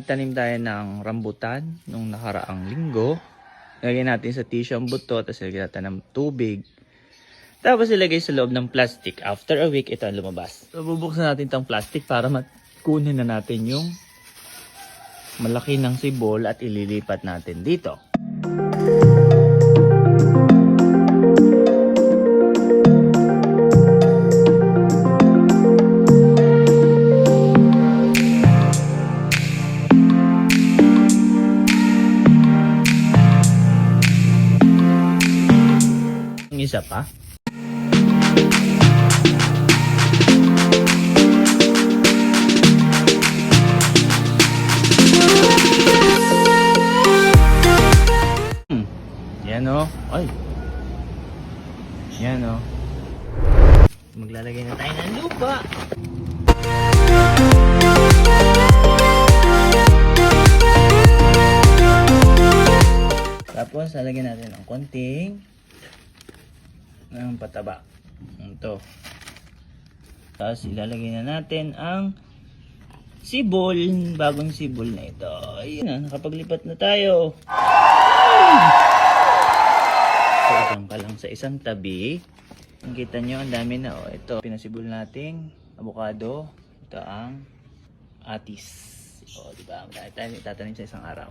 Tanim tayo ng rambutan nung nakaraang linggo. Lagyan natin sa tissue ang buto, tapos lagyan natin ng tubig. Tapos ilagay sa loob ng plastic. After a week, ito ang lumabas. So, bubuksan natin itong plastic para kunin na natin yung malaki ng sibol at ililipat natin dito. Isa pa. Yan o. Ay. Yan o. Maglalagay na tayo ng lupa. Tapos lalagyan natin ng konting ng pataba. Ito. Tapos ilalagay na natin ang sibol, bagong sibol na ito. Ayun na, nakapaglipat na tayo. So, isang ka lang sa isang tabi. Kita nyo, ang dami na. Ito, pinasibol nating avocado. Ito ang atis. Diba? Tatanim sa isang araw.